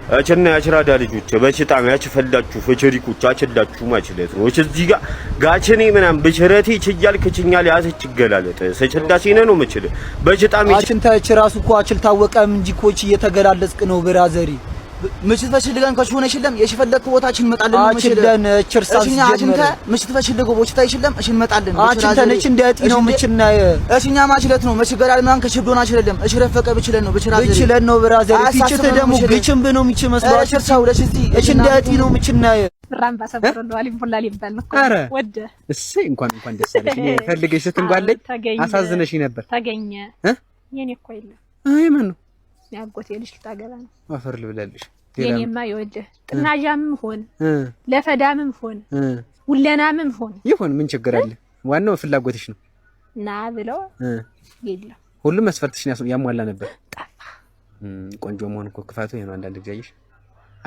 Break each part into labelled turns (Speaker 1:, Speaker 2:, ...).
Speaker 1: አቸና ያችራዳ ልጆች በሽታም ያችፈላችሁ ፈቸሪኩቻ አቸዳችሁ ማችለት ነው እዚህ ጋር ጋቸኔ ምናም በቸረቴ ይችላል ከችኛል ያሰች ይገላለጥ ሰጨዳሲነ ነው መችል በሽታም
Speaker 2: አችንታች ራሱ እኮ አችል ታወቀም እንጂ ኮች እየተገላለጽክ ነው ብራዘሪ ምሽት ፈሽልጋን ከሆነ ይችላል የሽፈለክ ቦታችን መጣልን ነው መችል እሺ አችንታ ምሽት ፈሽልጎ ቦታታ ይችላል እሺ እንመጣለን አችንታ ነች እንደያጢ ነው ምችና እሺኛ ማችለት ነው መችገራል ማን ከችዶና አይደለም እሺ ረፈቀ ብችለን ነው ብራዘሪ ብችለን ነው ብራዘሪ ፊችተ ደሞ ግጭም ነው ምች መስሏችሁ ሰው ለሽቲ እሺ እንደያጢ ነው ምችና
Speaker 3: ብራም ባሰብሮ ነው አሊ ፎላሊ ይባል ነው ወደ
Speaker 4: እሺ እንኳን ደስ አለሽ ፈልገሽ ስትንጓለኝ አሳዝነሽ ነበር
Speaker 3: ታገኘ የኔ እኮ የለም
Speaker 4: አይ ማን ነው
Speaker 3: ያጎቴ ልጅ ልታገባ ነው
Speaker 4: አፈር ልብላለሽ
Speaker 3: የኔማ ይወደ ጥናጃምም ሆነ ለፈዳምም ሆነ ሁለናምም ሆነ
Speaker 4: ይሁን ምን ችግር አለ ዋናው ፍላጎትሽ ነው
Speaker 3: ና ብለው ይልም
Speaker 4: ሁሉ መስፈርትሽን ያሟላ ነበር ቆንጆ መሆን እኮ ክፋቱ ይሄ ነው አንዳንድ ጊዜሽ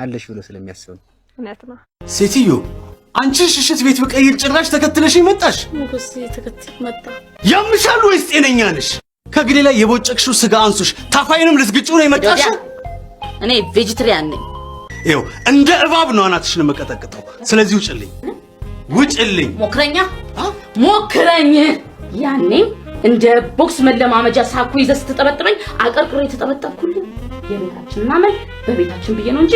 Speaker 4: አለሽ ብሎ ስለሚያስብ ነው
Speaker 3: እውነት ነው
Speaker 5: ሴትዮ አንቺ ሽሽት ቤት በቀይር ጭራሽ ተከትለሽ መጣሽ
Speaker 3: ንጉስ ተከትል መጣ
Speaker 5: ያምሻል ወይስ ጤነኛ ነሽ ከግዴ ላይ የቦጨቅሽው ስጋ አንሱሽ ታፋይንም ልትግጪው ነው የመጣሽ
Speaker 6: እኔ ቬጂቴሪያን ነኝ
Speaker 5: ይኸው እንደ እባብ ነው አናትሽን መቀጠቅጠው ስለዚህ ውጭልኝ
Speaker 6: ሞክረኝ ያኔ እንደ ቦክስ መለማመጃ ሳኩ ይዘህ ስትጠበጥበኝ አቀርቅሬ ተጠበጠብኩልኝ የቤታችን ማመን በቤታችን ብዬ ነው እንጂ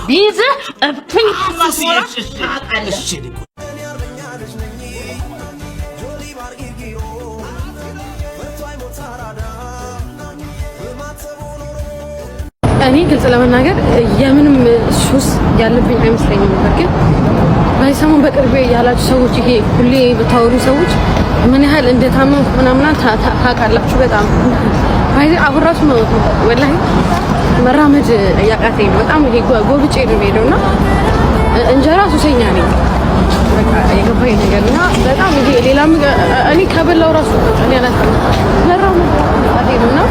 Speaker 6: ቢዝ እብትኝ አማሶራ አቃለሽ
Speaker 7: እኔ ግልጽ ለመናገር የምንም ሱስ ያለብኝ አይመስለኝም ነበር ግን ባይሰሙ በቅርቤ ያላችሁ ሰዎች ይሄ ሁሌ በታወሩ ሰዎች ምን ያህል እንደታመምኩ ምናምን ታውቃላችሁ በጣም አይዚ አብራሱ ነው ወላሂ መራመድ ያቃተኝ ነው በጣም ይሄ ጎብጬ ነው ሄደውና እንጀራ ሱሰኛ ነኝ በቃ የገባኝ ነገርና በጣም ይሄ ሌላም እኔ ከበላው ራሱ እኔ አላውቅም መራመድ አጤነውና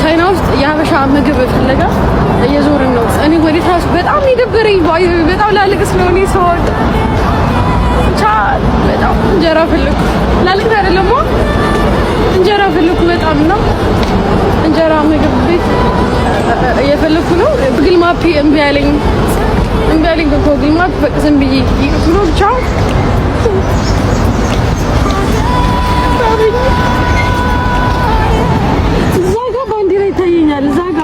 Speaker 7: ቻይና ውስጥ ያበሻ ምግብ ፍለጋ እየዞርን ነው እኔ ወዴት ራሱ በጣም ይደብረኝ በጣም ላልቅስ ነው እኔ ሰው በጣም እንጀራ ፍልኩ ላልቅስ አይደለም እንጀራ ፍልኩ በጣም ነው እንጀራ ምግብ ቤት እየፈለኩ ነው ጉግል ማፕ እምቢ አለኝ ጉግል ማፕ በቃ ዝም ብዬ ይቅሩ ብቻ ዛጋ ባንዲራ ይታየኛል ዛጋ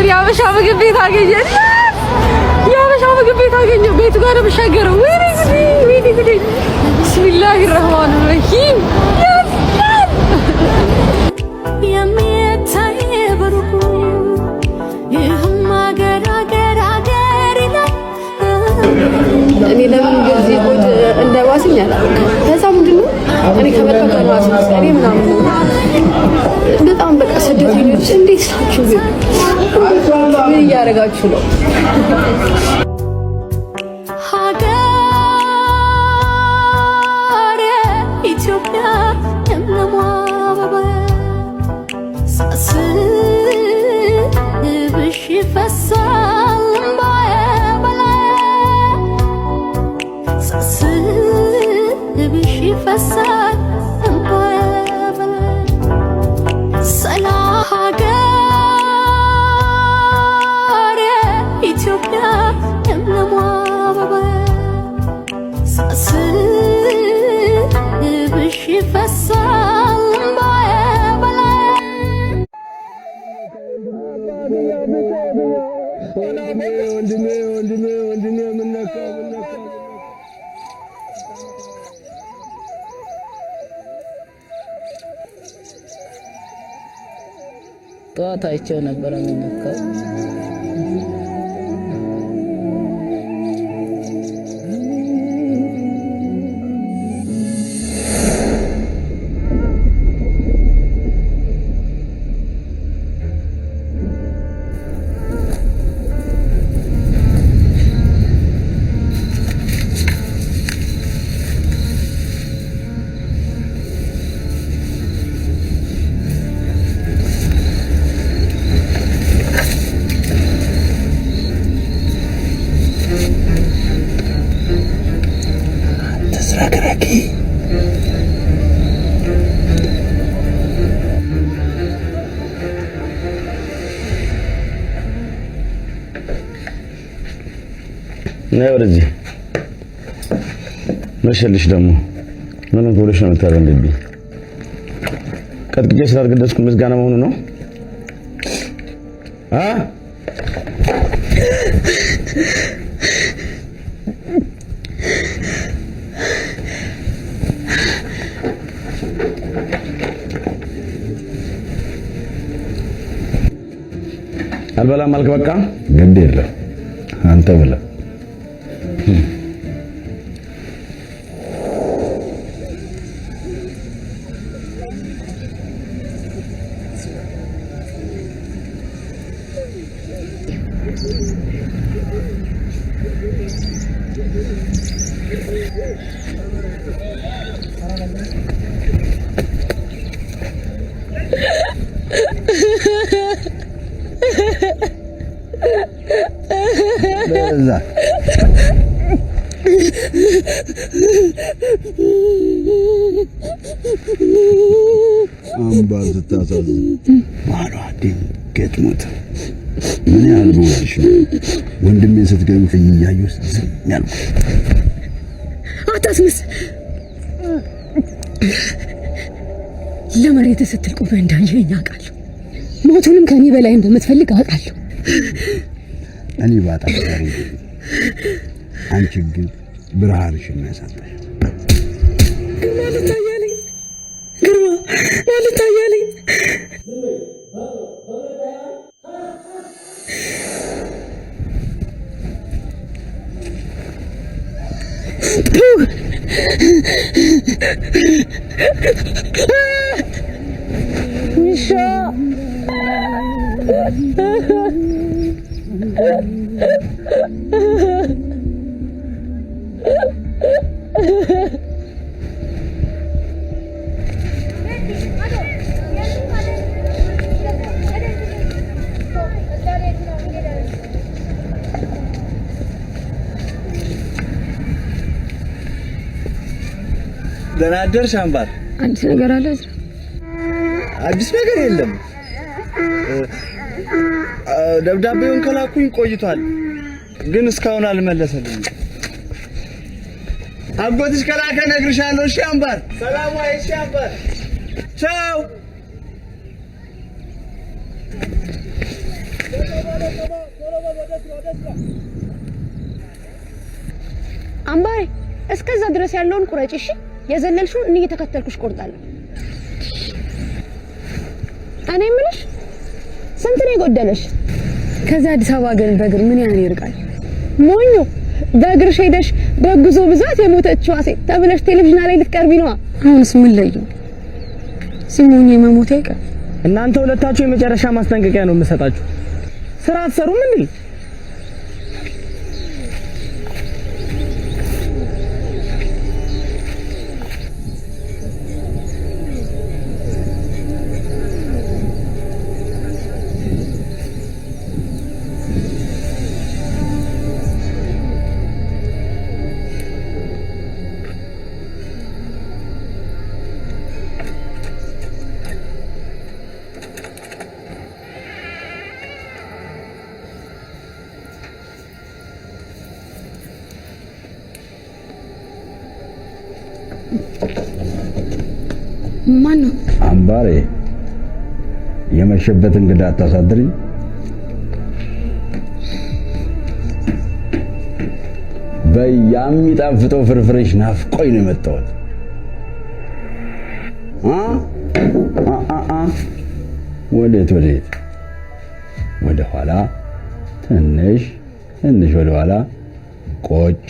Speaker 7: ያበሻ ምግብ ቤት አገኘን ያበሻ ምግብ ቤት አገኘው ቤቱ ጋር በሻገረው ወይኔ ጉዴ ቢስሚላሂ ረህማን ረሂም እኔ ለምን እንደዚህ ቆጥ እንደዋስኝ አላውቅም ከዛ ምንድነው እኔ ከመጣሁ ከዋስ እኔ ምናምን በጣም በቃ ስደተኞች እንዴት ናችሁ ምን እያደረጋችሁ ነው ኢትዮጵያ ፈሳድ እንባበለ ሰላም ሀገር ኢትዮጵያ እምለማበበ ሳስብሽ ፈሳድ እንባበለ ወንድሜ ምነካ ጠዋት አይቼው ነበር የሚነካው
Speaker 8: ነይ ወደዚህ መሸልሽ ደግሞ ምን ጎልሽ ነው የምታረንብኝ? ቀጥቅጬ ስላልገደስኩ ምስጋና መሆኑ ነው? አልበላም አልክ በቃ ግድ የለም አንተ ብላ አምባር ስታሳዝን ባሏ ድንገት ሞተ። ምን ያህል በወድሽ ነው ወንድሜን ስትገቢ እያየሁ ዝም ያልኩት?
Speaker 9: አታስመስል። ለመሬት ስትል ቁመህ እንዳየኸኝ አውቃለሁ። ሞቱንም ከኔ በላይ እንደምትፈልግ አውቃለሁ።
Speaker 8: እኔ ባጣ ዛሬ አንቺ ግን ብርሃንሽን ያሳጣሽ
Speaker 9: ማለት ታያለኝ ግርማ ማለት ታያለኝ ሚሻ
Speaker 10: ደህና አደርሽ አምባር።
Speaker 9: አዲስ ነገር አለ?
Speaker 10: አዲስ ነገር የለም። ደብዳቤውን ከላኩኝ ቆይቷል፣ ግን እስካሁን አልመለሰልኝም። አጎትሽ ከላከ እነግርሻለሁ። እሺ አምባር። ሰላም ዋይ። እሺ አምባር። ቻው።
Speaker 9: አምባሬ እስከዛ ድረስ ያለውን ቁረጭ። እሺ የዘለልሽውን እኔ እየተከተልኩሽ ቆርጣለሁ። እኔ የምልሽ ስንት ነው የጎደለሽ? ከዛ አዲስ አበባ ግን በእግር ምን ያህል ይርቃል? ሞኞ በእግርሽ ሄደሽ በጉዞ ብዛት የሞተችው ሴት ተብለሽ ቴሌቪዥን ላይ ልትቀርቢ ነው። አሁንስ ምን ለየው? ሲሞኝ መሞት አይቀር።
Speaker 10: እናንተ ሁለታችሁ የመጨረሻ ማስጠንቀቂያ ነው የምሰጣችሁ። ስራ አትሰሩም እንዴ?
Speaker 9: ማን ነው?
Speaker 8: አምባሬ የመሸበት እንግዳ አታሳድሪኝ። በያም የሚጣፍጠው ፍርፍርሽ ናፍቆኝ ነው የመጣሁት። ወዴት ወዴት? ወደ ኋላ ትንሽ ወደ ኋላ ቆጭ።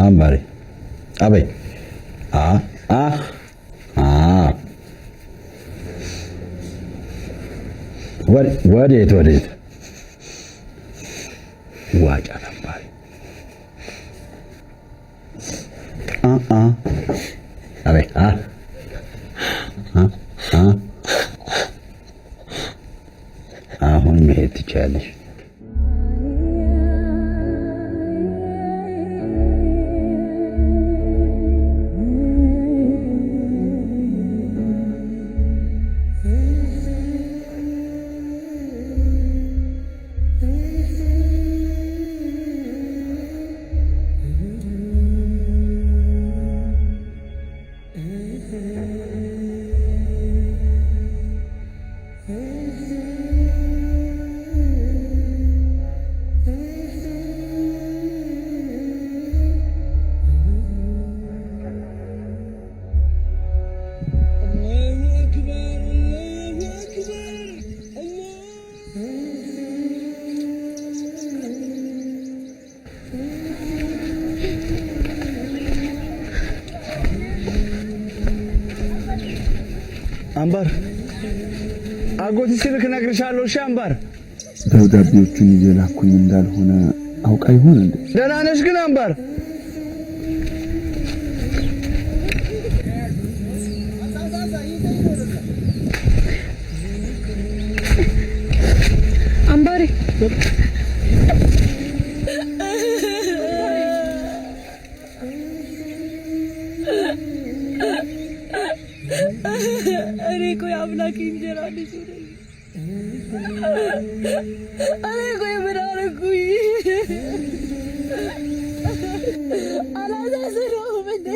Speaker 8: አምባሬ አበይ ወዴት ዋጫ አምባሬ አበይ አሁን መሄድ ትችያለሽ።
Speaker 10: አምባር አጎትሽ ስልክ ነግርሻለሁ። እሺ አምባር
Speaker 8: ደብዳቤዎቹን እየላኩኝ እንዳልሆነ አውቃ ይሆን እንዴ?
Speaker 10: ደህና ነሽ ግን አምባር?
Speaker 9: አምባሬ
Speaker 11: እኔ ቆይ አምላክ እንጀራ ልጅ ነኝ። እኔ ቆይ ምን አደረኩኝ? አላሳዝነውም እንዴ?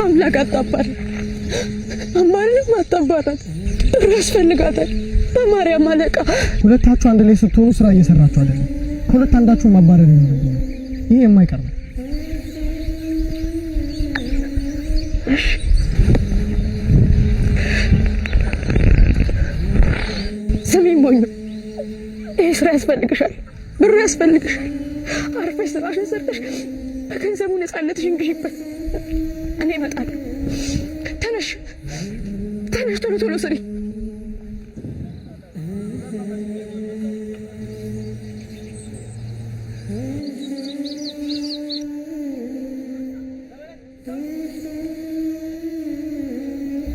Speaker 9: አምላክ አጣባል አማርንም አጣባራት ብር ያስፈልጋታል። በማርያም አለቃ
Speaker 12: ሁለታችሁ አንድ ላይ ስትሆኑ ስራ እየሰራችሁ አይደለም። ከሁለት አንዳችሁ ማባረር ነው። ይሄ የማይቀር ነው።
Speaker 9: እሺ ስሚኝ ሞኝ፣ ይሄ ስራ ያስፈልግሻል፣ ብሩ ያስፈልግሻል። አርፈሽ ስራሽን ሰርተሽ በገንዘቡ ነፃነትሽን ግዢበት። እኔ እመጣለሁ። ተነሽ ተነሽ፣ ቶሎ ቶሎ ስሪ።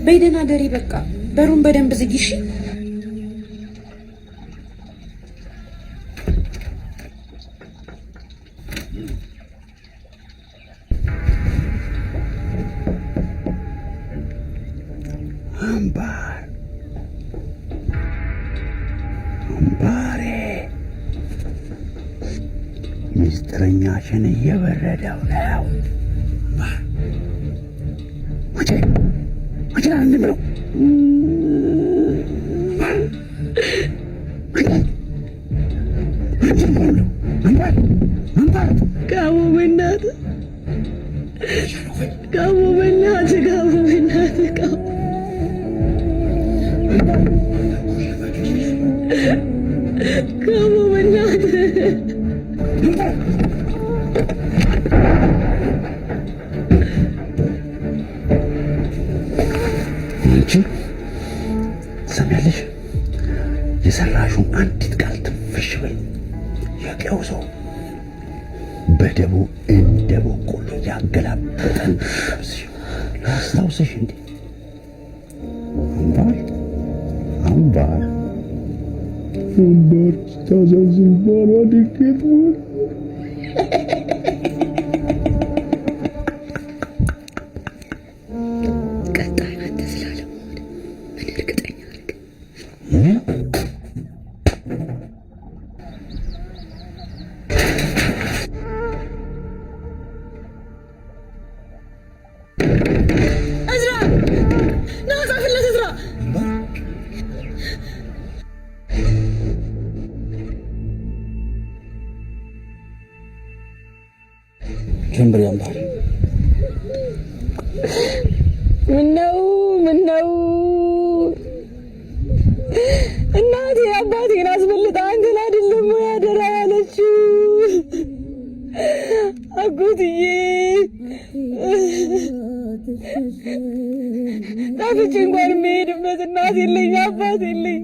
Speaker 13: በይደና ደሪ በቃ በሩን በደንብ ዝጊ እሺ።
Speaker 8: አምባሬ ሚስጥረኛሽን እየበረደው ነው። መቼ አንድ ብለው
Speaker 11: ጋሞ በእናትህ ጋሞ በእናትህ ጋሞ በእናትህ ጋሞ ጋሞ በእናትህ
Speaker 8: አንቺ ሰሚያለሽ? የሰራሽው አንዲት ቃል ትንፍሽ በይ። የቀው ሰው በደቡ እንደ በቆሎ ያገላበጠን ላስታውስሽ እንዴ? አምባር አምባር አምባር ስታዛዝን ባሏ ድንገት ሞት።
Speaker 9: ቀጣይ አንተ ስላለመሆን ምን እርግጠኛ አድርግ።
Speaker 11: እዝራ ና ጻፍለት እዝራ።
Speaker 12: ጀምበሬ አምባር
Speaker 11: ምነው እናቴ አባቴን አስበልጣ አንተን አይደለም ወይ አደራ ያለችው? አጎትዬ ጠፍቼ እንኳን የምሄድበት እናት የለኝ አባት የለኝ።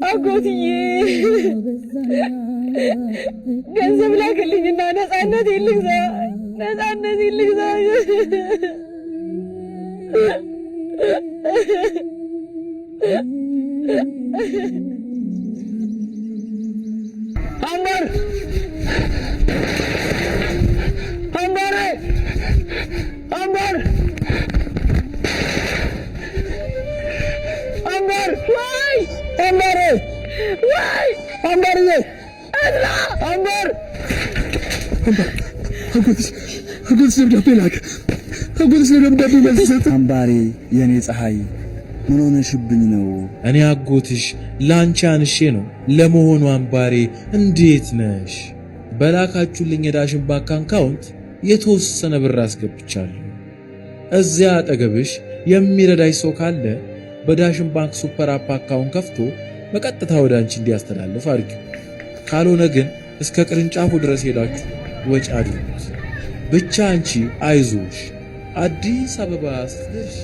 Speaker 11: አጎትዬ ገንዘብ ላክልኝና ነፃነት ልግዛ።
Speaker 10: አምባር አምባሬ አምባር አምባር ወይ አምባሬ ወይ አምባርዬ አድራ አምባር
Speaker 12: አጎትሽ ደብዳቤ ላከ። አጎትሽ ደብዳቤ መልስ ሰጠ። አምባሬ የኔ ፀሐይ ምን ሆነሽብኝ ነው?
Speaker 14: እኔ አጎትሽ ላንቺ አንሼ ነው። ለመሆኑ አምባሬ እንዴት ነሽ? በላካችሁልኝ የዳሽን ባንክ አካውንት የተወሰነ ብር አስገብቻለሁ። እዚያ አጠገብሽ የሚረዳሽ ሰው ካለ በዳሽን ባንክ ሱፐር አፕ አካውንት ከፍቶ በቀጥታ ወደ አንቺ እንዲያስተላልፍ አድርጊው። ካልሆነ ግን እስከ ቅርንጫፉ ድረስ ሄዳችሁ ወጪ አድርጉት። ብቻ አንቺ አይዞሽ፣ አዲስ አበባ ስትደርሺ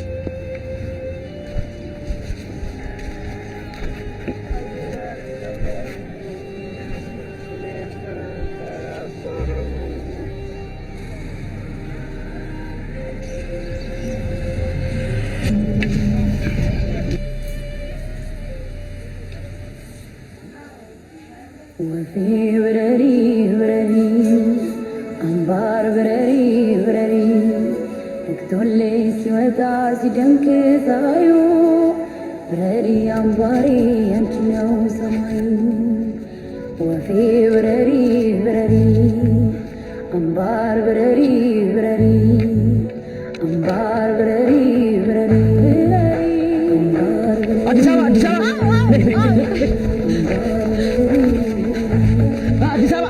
Speaker 15: ወፌ ብረሪ ብረሪ አምባር ብረሪ ብረሪ ነግቶሌ ሲወጣ ሲደምቅ ፀሐዩ ብረሪ አምባሬ ያንቺ ነው ሰማዩ። ወፌ ብረሪ ብረሪ አምባር ብረሪ ብረሪ አምባር ብረሪ ብረሪ
Speaker 11: አዲስ አበባ አዲስ አበባ